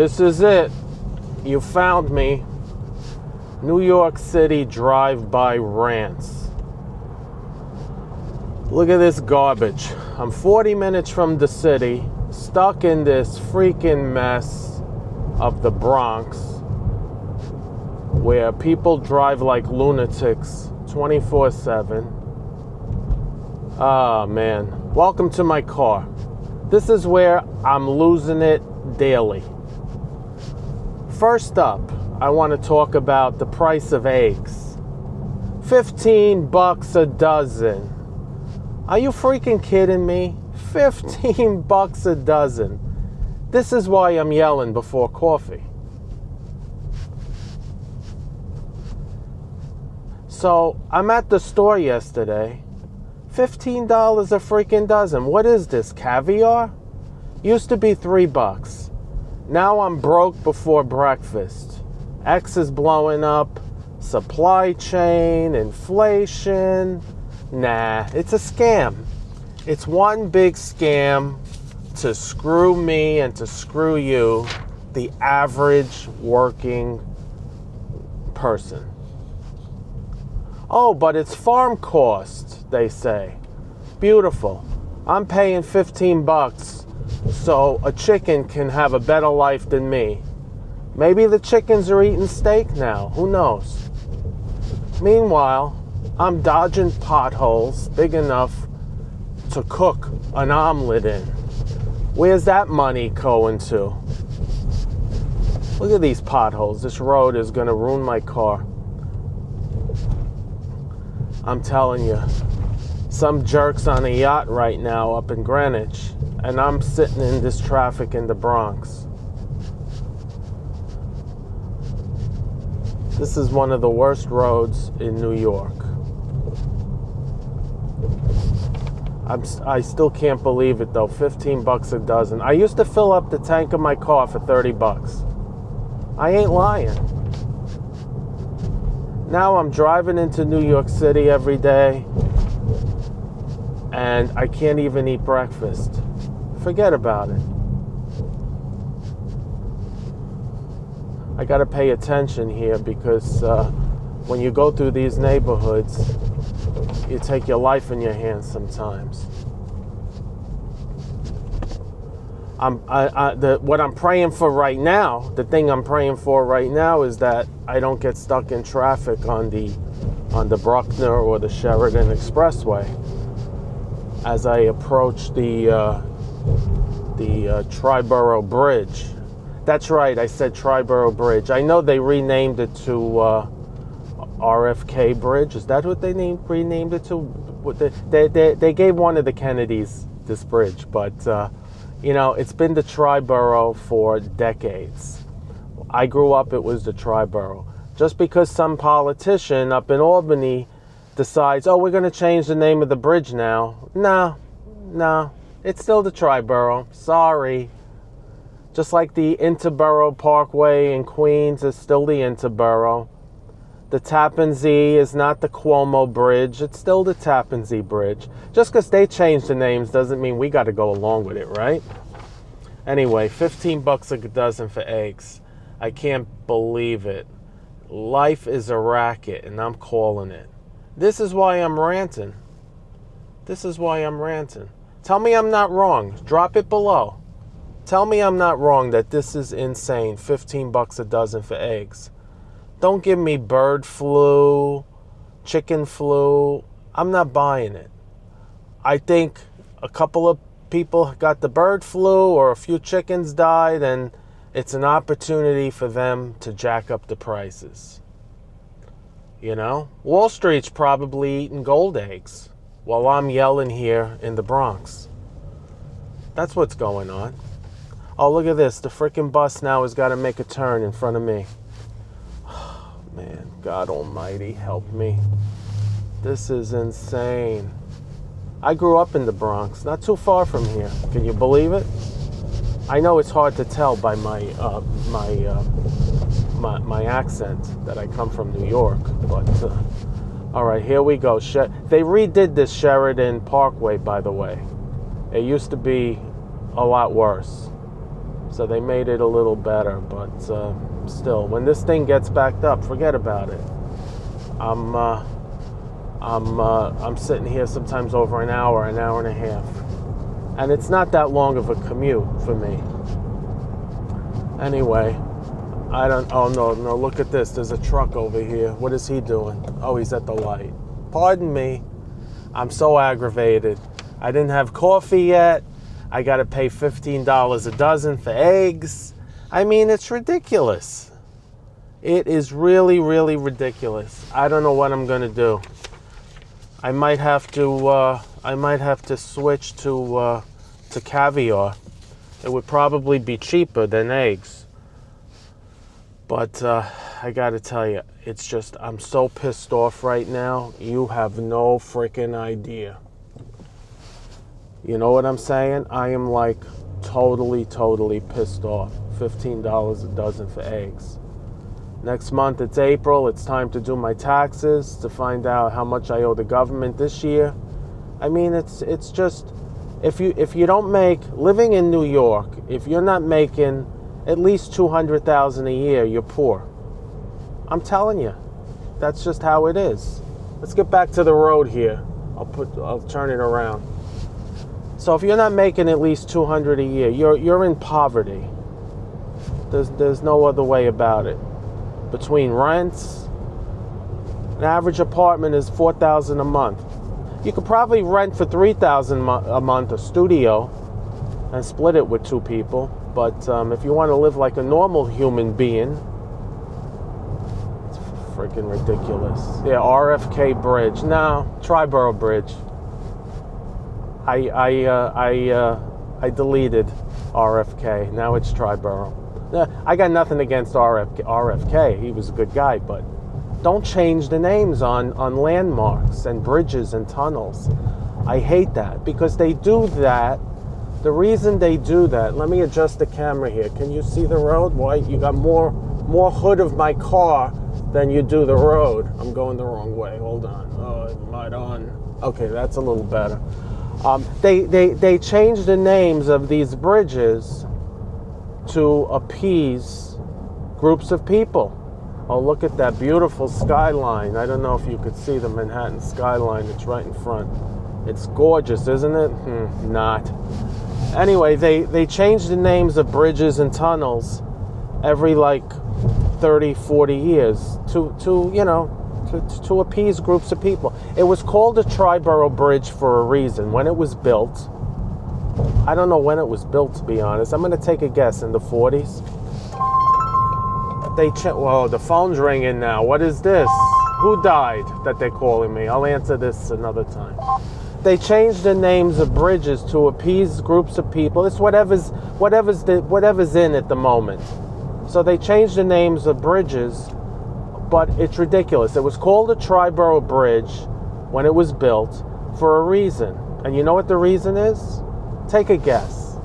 This is it. You found me. New York City drive-by rants. Look at this garbage. I'm 40 minutes from the city, stuck in this freaking mess of the Bronx, where people drive like lunatics 24/7. Ah, man. Welcome to my car. This is where I'm losing it daily. First up, I want to talk about the price of eggs. $15 a dozen. Are you freaking kidding me? $15 a dozen. This is why I'm yelling before coffee. So, I'm at the store yesterday. $15 a freaking dozen. What is this, caviar? Used to be $3. Now I'm broke before breakfast. X is blowing up. Supply chain, inflation. Nah, it's a scam. It's one big scam to screw me and to screw you, the average working person. Oh, but it's farm cost, they say. Beautiful. I'm paying $15 so a chicken can have a better life than me. Maybe the chickens are eating steak now. Who knows? Meanwhile, I'm dodging potholes big enough to cook an omelet in. Where's that money going to? Look at these potholes. This road is going to ruin my car. I'm telling you, some jerk's on a yacht right now up in Greenwich, and I'm sitting in this traffic in the Bronx. This is one of the worst roads in New York. I still can't believe it though, $15 a dozen. I used to fill up the tank of my car for $30. I ain't lying. Now I'm driving into New York City every day, and I can't even eat breakfast. Forget about it. I gotta pay attention here because when you go through these neighborhoods, you take your life in your hands sometimes. What I'm praying for right now, the thing I'm praying for right now is that I don't get stuck in traffic on the Bruckner or the Sheridan Expressway as I approach the Triborough Bridge. That's right, I said Triborough Bridge. I know they renamed it to RFK Bridge. Is that what they renamed it to? They gave one of the Kennedys this bridge, but it's been the Triborough for decades. I grew up, it was the Triborough. Just because some politician up in Albany decides, oh, we're going to change the name of the bridge now. No, it's still the Triborough. Sorry. Just like the Interborough Parkway in Queens is still the Interborough. The Tappan Zee is not the Cuomo Bridge. It's still the Tappan Zee Bridge. Just because they changed the names doesn't mean we got to go along with it, right? Anyway, $15 a dozen for eggs. I can't believe it. Life is a racket, and I'm calling it. This is why I'm ranting. Tell me I'm not wrong. Drop it below. Tell me I'm not wrong that this is insane. $15 a dozen for eggs. Don't give me bird flu, chicken flu. I'm not buying it. I think a couple of people got the bird flu or a few chickens died, and it's an opportunity for them to jack up the prices. Wall Street's probably eating gold eggs while I'm yelling here in the Bronx. That's what's going on. Oh, look at this. The freaking bus now has got to make a turn in front of me. Man, God almighty, help me. This is insane. I grew up in the Bronx, not too far from here. Can you believe it? I know it's hard to tell by my accent that I come from New York, but all right, here we go. They redid this Sheridan Parkway, by the way. It used to be a lot worse. So they made it a little better, but still, when this thing gets backed up, forget about it. I'm sitting here sometimes over an hour and a half, and it's not that long of a commute for me. Anyway, I don't. Oh no! Look at this. There's a truck over here. What is he doing? Oh, he's at the light. Pardon me. I'm so aggravated. I didn't have coffee yet. I got to pay $15 a dozen for eggs. I mean, it's ridiculous. It is really, really ridiculous. I don't know what I'm gonna do. I might have to switch to caviar. It would probably be cheaper than eggs. But I gotta tell you, it's just, I'm so pissed off right now. You have no freaking idea. You know what I'm saying? I am like totally pissed off. $15 a dozen for eggs. Next month, it's April. It's time to do my taxes to find out how much I owe the government this year. I mean, it's just, if you don't make, living in New York, if you're not making at least $200,000 a year, you're poor. I'm telling you, that's just how it is. Let's get back to the road here. I'll turn it around. So if you're not making at least $200 a year, you're in poverty. There's no other way about it. Between rents, an average apartment is $4,000 a month. You could probably rent for $3,000 a month a studio and split it with two people. But if you want to live like a normal human being, it's freaking ridiculous. Yeah, RFK Bridge. No, Triborough Bridge. I deleted RFK. Now it's Triborough. I got nothing against RFK. He was a good guy, but don't change the names on landmarks and bridges and tunnels. I hate that because they do that. The reason they do that, let me adjust the camera here. Can you see the road? Why you got more hood of my car than you do the road. I'm going the wrong way. Hold on. Oh, light on. Okay, that's a little better. They changed the names of these bridges to appease groups of people. Oh, look at that beautiful skyline. I don't know if you could see the Manhattan skyline. It's right in front. It's gorgeous, isn't it? Not. Anyway, they changed the names of bridges and tunnels every like 30, 40 years to appease groups of people. It was called a Triborough Bridge for a reason. When it was built, I don't know when it was built, to be honest. I'm going to take a guess, in the 40s. Whoa, the phone's ringing now. What is this? Who died that they're calling me? I'll answer this another time. They changed the names of bridges to appease groups of people. It's whatever's in at the moment. So they changed the names of bridges, but it's ridiculous. It was called a Triborough Bridge when it was built for a reason. And you know what the reason is? Take a guess.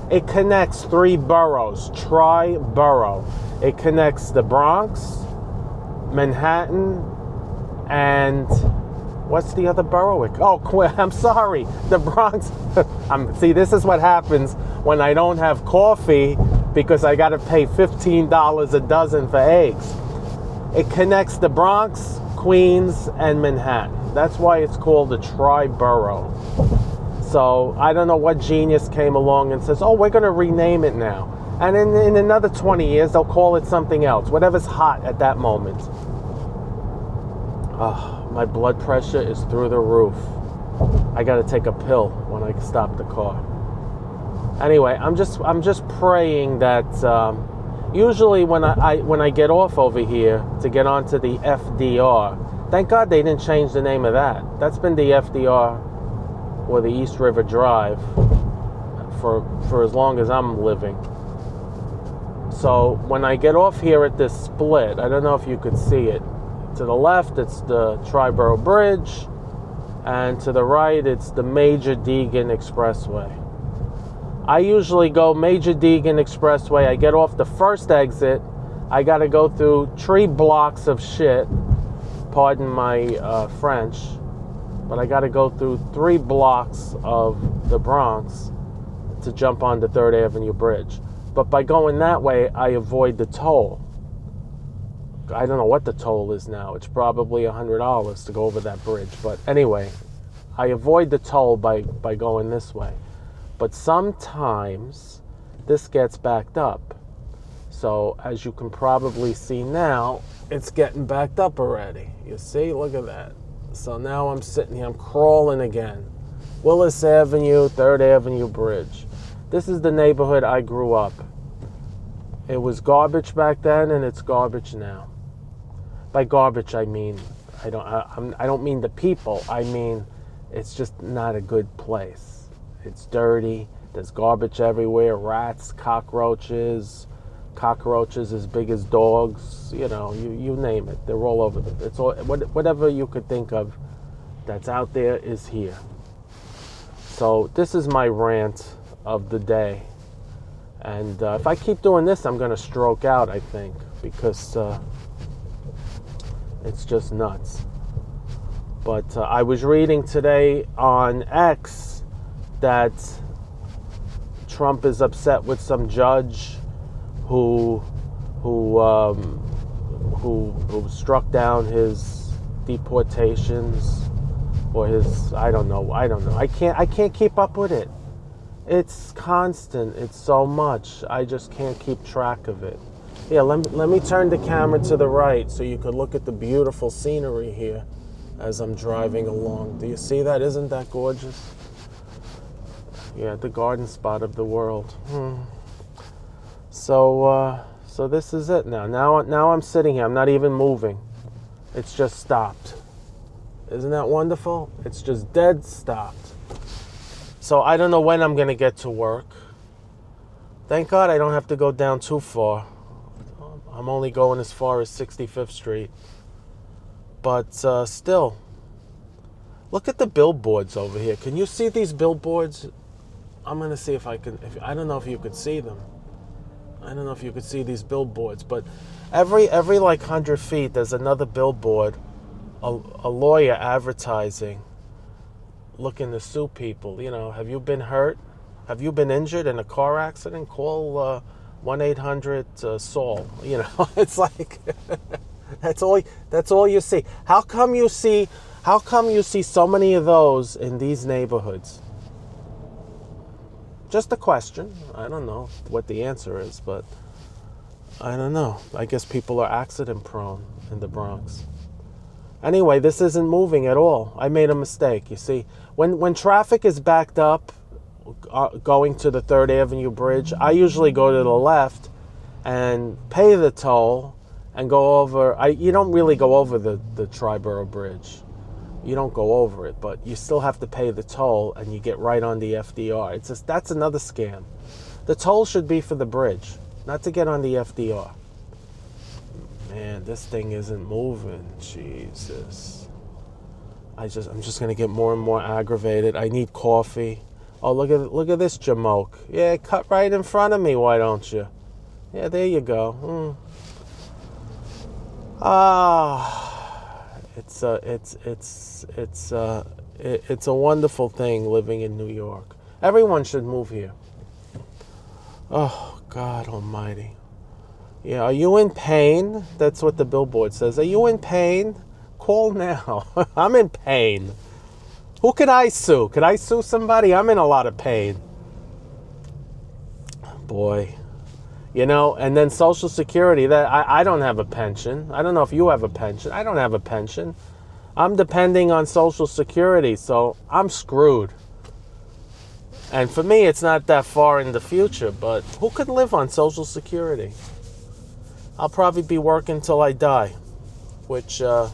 It connects three boroughs, Triborough. It connects the Bronx, Manhattan, and what's the other borough? I'm sorry, the Bronx. See, this is what happens when I don't have coffee because I got to pay $15 a dozen for eggs. It connects the Bronx, Queens, and Manhattan. That's why it's called a Triborough. So I don't know what genius came along and says, oh, we're going to rename it now. And in another 20 years, they'll call it something else, whatever's hot at that moment. My blood pressure is through the roof. I got to take a pill when I stop the car. Anyway, I'm just praying that usually when I get off over here to get onto the FDR, thank God they didn't change the name of that. That's been the FDR or the East River Drive for as long as I'm living. So when I get off here at this split, I don't know if you could see it. To the left, it's the Triborough Bridge, and to the right, it's the Major Deegan Expressway. I usually go Major Deegan Expressway. I get off the first exit. I got to go through 3 blocks of shit. Pardon my French. But I got to go through 3 blocks of the Bronx to jump on the 3rd Avenue Bridge. But by going that way, I avoid the toll. I don't know what the toll is now. It's probably $100 to go over that bridge. But anyway, I avoid the toll by going this way. But sometimes this gets backed up. So as you can probably see now, it's getting backed up already. You see? Look at that. So now I'm sitting here, I'm crawling again. Willis Avenue, 3rd Avenue Bridge. This is the neighborhood I grew up. It was garbage back then, and it's garbage now. By garbage, I mean, I don't mean the people. I mean, it's just not a good place. It's dirty. There's garbage everywhere. Rats, cockroaches as big as dogs. You know, you name it. They're all over. It's all whatever you could think of that's out there is here. So this is my rant of the day. And if I keep doing this, I'm going to stroke out, I think, because it's just nuts. But I was reading today on X that Trump is upset with some judge who struck down his deportations or his I don't know. I can't keep up with it. It's constant. It's so much. I just can't keep track of it. Yeah, let me turn the camera to the right so you could look at the beautiful scenery here as I'm driving along. Do you see that? Isn't that gorgeous? Yeah, the garden spot of the world. So this is it now. Now I'm sitting here. I'm not even moving. It's just stopped. Isn't that wonderful? It's just dead stopped. So I don't know when I'm going to get to work. Thank God I don't have to go down too far. I'm only going as far as 65th Street. But still, look at the billboards over here. Can you see these billboards? I'm going to see if I can. I don't know if you could see them. I don't know if you could see these billboards. But every like 100 feet, there's another billboard. A lawyer advertising, looking to sue people. You know, have you been hurt? Have you been injured in a car accident? Call 1-800-SAUL. You know, it's like that's all you see. How come you see so many of those in these neighborhoods? Just a question. I don't know what the answer is, but I don't know. I guess people are accident prone in the Bronx. Anyway, this isn't moving at all. I made a mistake. You see, when traffic is backed up going to the 3rd Avenue Bridge, I usually go to the left and pay the toll and go over. You don't really go over the Triborough Bridge. You don't go over it, but you still have to pay the toll and you get right on the FDR. It's just, that's another scam. The toll should be for the bridge, not to get on the FDR. Man, this thing isn't moving. Jesus. I'm just gonna get more and more aggravated. I need coffee. Oh, look at this jamoke. Yeah, cut right in front of me, why don't you? Yeah, there you go. It's a wonderful thing living in New York. Everyone should move here. Oh, God almighty. Yeah, are you in pain? That's what the billboard says. Are you in pain? Call now. I'm in pain. Who could I sue? Could I sue somebody? I'm in a lot of pain. Boy. You know, and then Social Security. That I don't have a pension. I don't know if you have a pension. I don't have a pension. I'm depending on Social Security, so I'm screwed. And for me, it's not that far in the future, but who could live on Social Security? I'll probably be working till I die, which at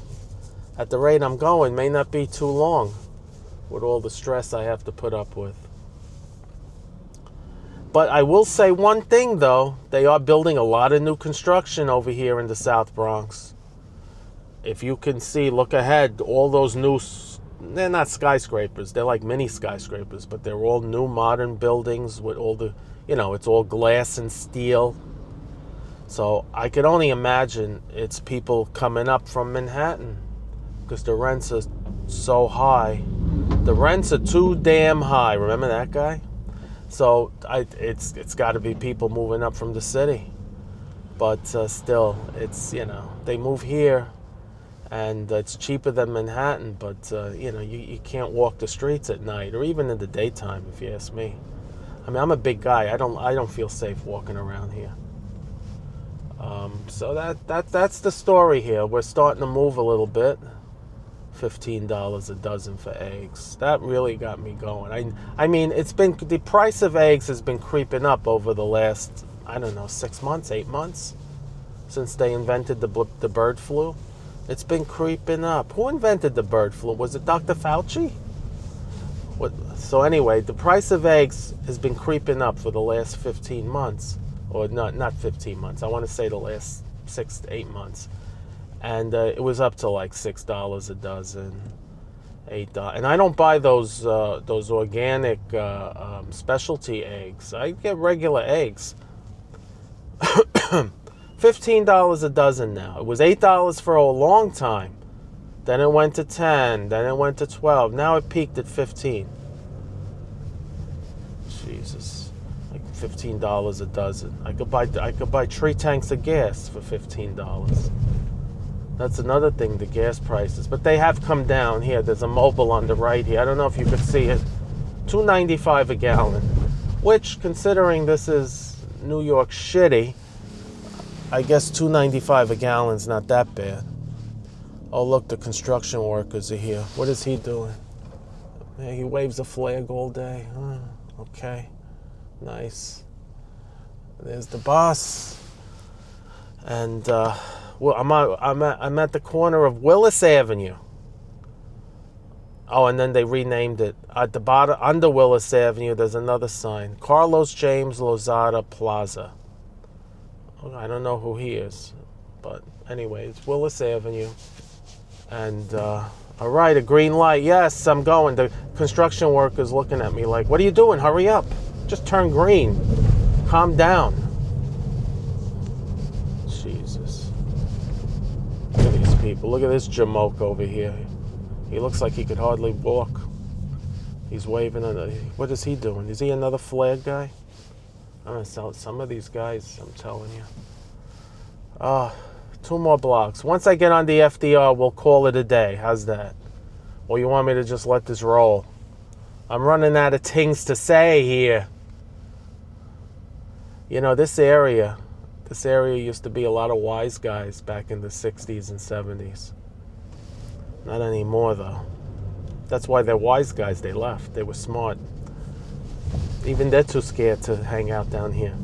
the rate I'm going may not be too long with all the stress I have to put up with. But I will say one thing, though. They are building a lot of new construction over here in the South Bronx. If you can see, look ahead, all those new, they're not skyscrapers. They're like mini skyscrapers, but they're all new modern buildings with all the, you know, it's all glass and steel. So I could only imagine it's people coming up from Manhattan because the rents are so high. The rents are too damn high. Remember that guy? So it's got to be people moving up from the city. But still, it's, they move here, and it's cheaper than Manhattan, but you can't walk the streets at night or even in the daytime, if you ask me. I mean, I'm a big guy. I don't feel safe walking around here. So that's the story here. We're starting to move a little bit. $15 a dozen for eggs. That really got me going. I mean, the price of eggs has been creeping up over the last, I don't know, 6 months, 8 months, since they invented the bird flu. It's been creeping up. Who invented the bird flu? Was it Dr. Fauci? So anyway, the price of eggs has been creeping up for the last 15 months. Or not 15 months. I want to say the last 6 to 8 months. And it was up to like $6 a dozen, $8. And I don't buy those organic specialty eggs. I get regular eggs. $15 a dozen now. It was $8 for a long time. Then it went to 10. Then it went to 12. Now it peaked at 15. Jesus, like $15 a dozen. I could buy 3 tanks of gas for $15. That's another thing, the gas prices. But they have come down here. There's a mobile on the right here. I don't know if you could see it. $2.95 a gallon, which, considering this is New York shitty, I guess $2.95 a gallon's not that bad. Oh, look, the construction workers are here. What is he doing? Yeah, he waves a flag all day. Okay, nice. There's the boss. And well, I'm at the corner of Willis Avenue. Oh, and then they renamed it. At the bottom, under Willis Avenue, there's another sign. Carlos James Lozada Plaza. I don't know who he is. But anyway, it's Willis Avenue. And, all right, a green light. Yes, I'm going. The construction worker's looking at me like, what are you doing? Hurry up. Just turn green. Calm down. Jesus. Look at these people. Look at this jamoke over here. He looks like he could hardly walk. He's waving. What is he doing? Is he another flag guy? I'm going to sell some of these guys, I'm telling you. 2 more blocks. Once I get on the FDR, we'll call it a day. How's that? Or you want me to just let this roll? I'm running out of things to say here. You know, this area used to be a lot of wise guys back in the 60s and 70s. Not anymore, though. That's why they're wise guys. They left. They were smart. Even they're too scared to hang out down here.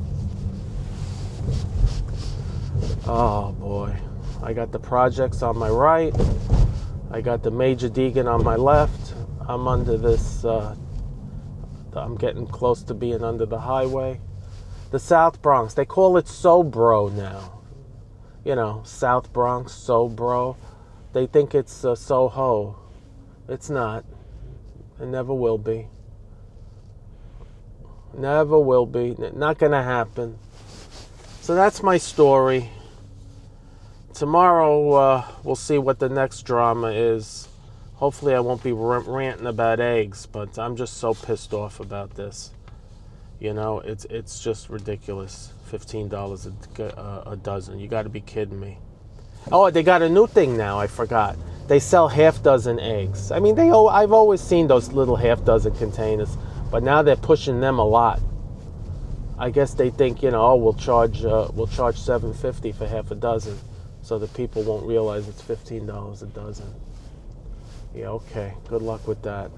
Oh, boy. I got the projects on my right. I got the Major Deegan on my left. I'm under this, I'm getting close to being under the highway. The South Bronx, they call it Sobro now. You know, South Bronx, Sobro. They think it's Soho. It's not. It never will be. Never will be. Not gonna happen. So that's my story. Tomorrow, we'll see what the next drama is. Hopefully I won't be ranting about eggs, but I'm just so pissed off about this. You know, it's just ridiculous. $15 a dozen. You got to be kidding me. Oh, they got a new thing now. I forgot. They sell half-dozen eggs. I mean, I've always seen those little half-dozen containers, but now they're pushing them a lot. I guess they think, you know, oh, we'll charge $7.50 for half a dozen, so the people won't realize it's $15 a dozen. Yeah, okay. Good luck with that.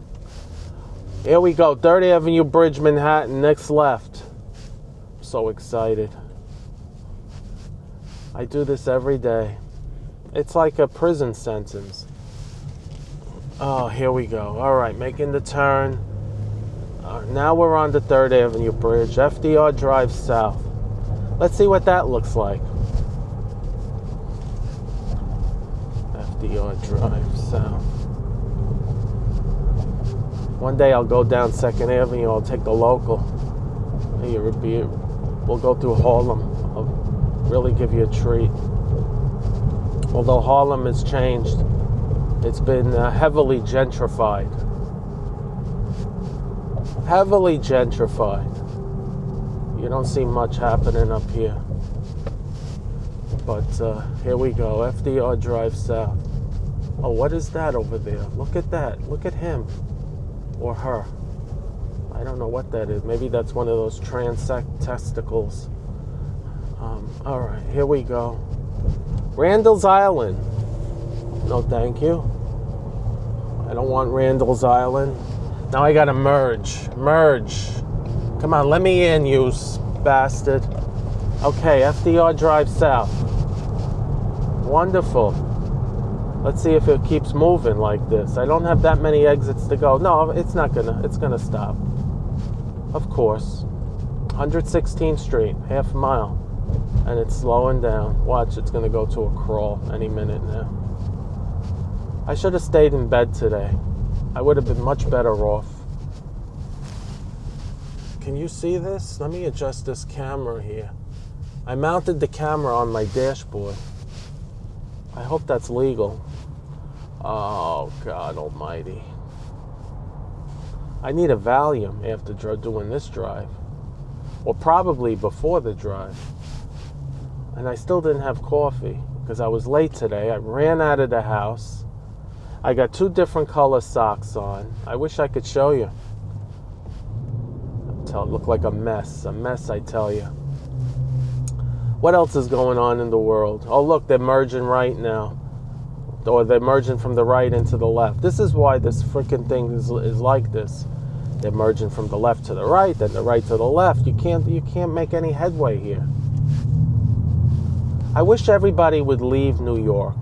Here we go. 3rd Avenue Bridge, Manhattan. Next left. I'm so excited. I do this every day. It's like a prison sentence. Oh, here we go. All right, making the turn. Now we're on the 3rd Avenue Bridge. FDR Drive south. Let's see what that looks like. FDR Drive south. One day I'll go down 2nd Avenue. I'll take the local. We'll go through Harlem. I'll really give you a treat. Although Harlem has changed. It's been heavily gentrified. Heavily gentrified. You don't see much happening up here. But here we go, FDR Drive South. Oh, what is that over there? Look at that. Look at him. Or her. I don't know what that is. Maybe that's one of those testicles. All right, here we go. Randall's Island. No, thank you. I don't want Randall's Island. Now I gotta merge. Merge. Come on, let me in, you bastard. Okay, FDR Drive South. Wonderful. Let's see if it keeps moving like this. I don't have that many exits to go. No, it's gonna stop. Of course. 116th Street, half a mile. And it's slowing down. Watch, it's gonna go to a crawl any minute now. I should have stayed in bed today. I would have been much better off. Can you see this? Let me adjust this camera here. I mounted the camera on my dashboard. I hope that's legal. Oh, God almighty. I need a Valium after doing this drive. Or probably before the drive. And I still didn't have coffee because I was late today. I ran out of the house. I got 2 different color socks on. I wish I could show you. It looked like a mess, I tell you. What else is going on in the world? Oh, look, they're merging right now. Or they're merging from the right into the left. This is why this freaking thing is like this. They're merging from the left to the right, then the right to the left. You can't make any headway here. I wish everybody would leave New York.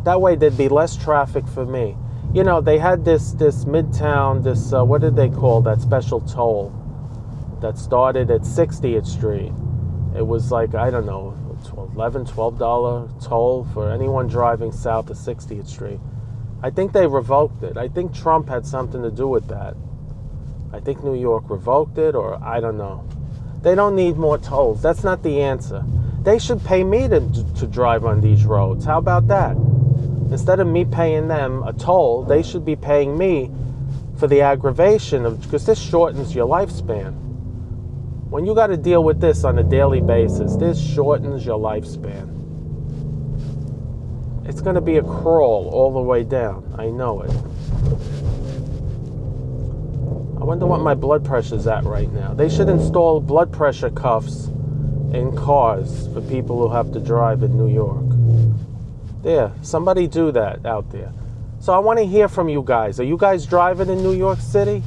That way there'd be less traffic for me. You know, they had this Midtown, what did they call that special toll that started at 60th Street. It was like, I don't know, $12 toll for anyone driving south of 60th Street. I think they revoked it. I think Trump had something to do with that. I think New York revoked it, or I don't know. They don't need more tolls. That's not the answer. They should pay me to drive on these roads. How about that? Instead of me paying them a toll, they should be paying me for the aggravation of, because this shortens your lifespan. When you got to deal with this on a daily basis, this shortens your lifespan. It's going to be a crawl all the way down. I know it. I wonder what my blood pressure's at right now. They should install blood pressure cuffs in cars for people who have to drive in New York. There, somebody do that out there. So I want to hear from you guys. Are you guys driving in New York City?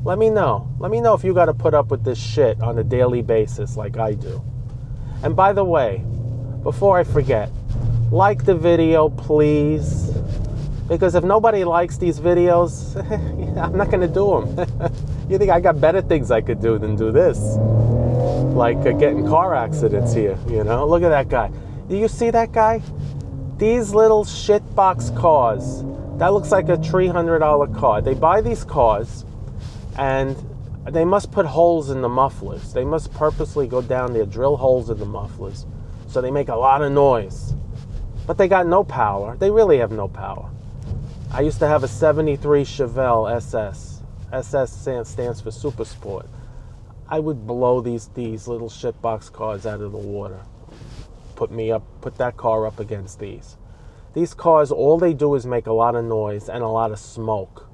Let me know. Let me know if you got to put up with this shit on a daily basis like I do. And by the way, before I forget, like the video, please. Because if nobody likes these videos, I'm not going to do them. You think I got better things I could do than do this? Like getting car accidents here, you know? Look at that guy. Do you see that guy? These little shitbox cars. That looks like a $300 car. They buy these cars, and they must put holes in the mufflers. They must purposely go down there, drill holes in the mufflers, so they make a lot of noise. But they got no power. They really have no power. I used to have a 73 Chevelle SS. SS stands for Super Sport. I would blow these little shitbox cars out of the water. Put that car up against these. These cars, all they do is make a lot of noise and a lot of smoke.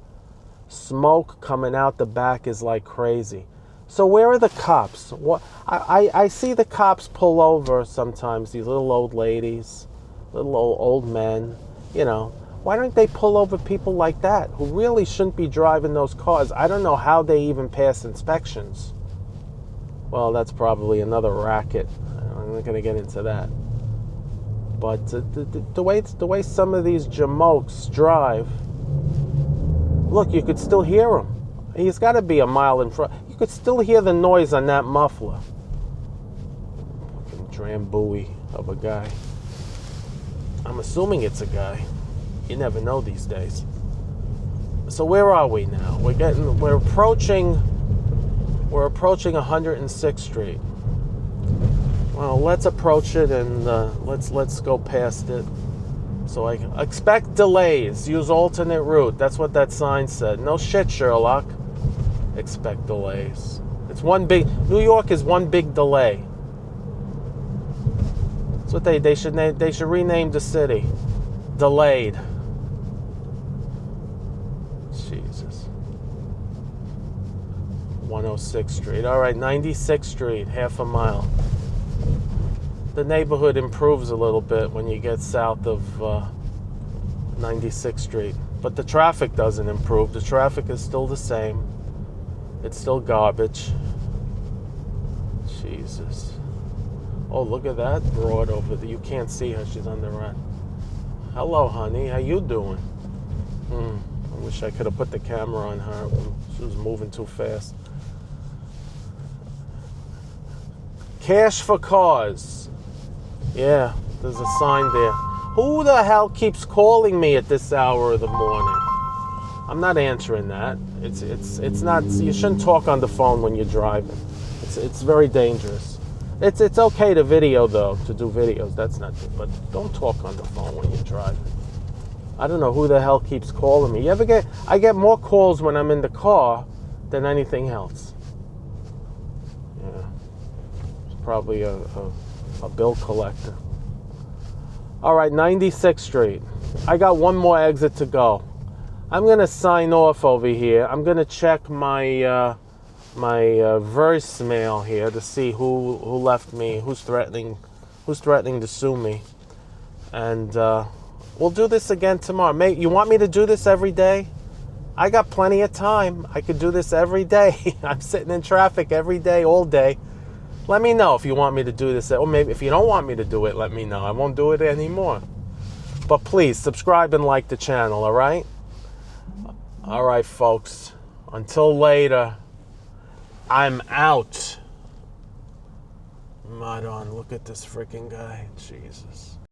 Smoke coming out the back is like crazy. So where are the cops? I see the cops pull over sometimes, these little old ladies, little old men, you know. Why don't they pull over people like that who really shouldn't be driving those cars? I don't know how they even pass inspections. Well, that's probably another racket. I'm not going to get into that. But the way some of these jamokes drive, look, you could still hear him. He's got to be a mile in front. You could still hear the noise on that muffler. Fucking drambuie of a guy. I'm assuming it's a guy. You never know these days. So where are we now? We're approaching 106th Street. Well, let's approach it and let's go past it. So I expect delays. Use alternate route. That's what that sign said. No shit, Sherlock. expect delays. It's one big, New York is one big delay. That's what they should name, they should rename the city. Delayed. Jesus. 106th Street. All right, 96th Street, half a mile. The neighborhood improves a little bit when you get south of 96th Street. But the traffic doesn't improve. The traffic is still the same. It's still garbage. Jesus. Oh, look at that broad over there. You can't see her. She's on the right. Hello, honey. How you doing? I wish I could have put the camera on her. She was moving too fast. Cash for cars. Yeah, there's a sign there. Who the hell keeps calling me at this hour of the morning? I'm not answering that. It's not. You shouldn't talk on the phone when you're driving. It's very dangerous. It's okay to video though, to do videos. That's not good. But don't talk on the phone when you're driving. I don't know who the hell keeps calling me. I get more calls when I'm in the car than anything else. Yeah. It's probably a bill collector. All right, 96th Street. I got one more exit to go. I'm gonna sign off over here. I'm gonna check my voicemail here to see who left me, who's threatening to sue me, and we'll do this again tomorrow. You want me to do this every day? I got plenty of time. I could do this every day. I'm sitting in traffic every day, all day. Let me know if you want me to do this, or maybe if you don't want me to do it, let me know. I won't do it anymore. But please subscribe and like the channel, all right? All right, folks. Until later, I'm out. Madon, look at this freaking guy. Jesus.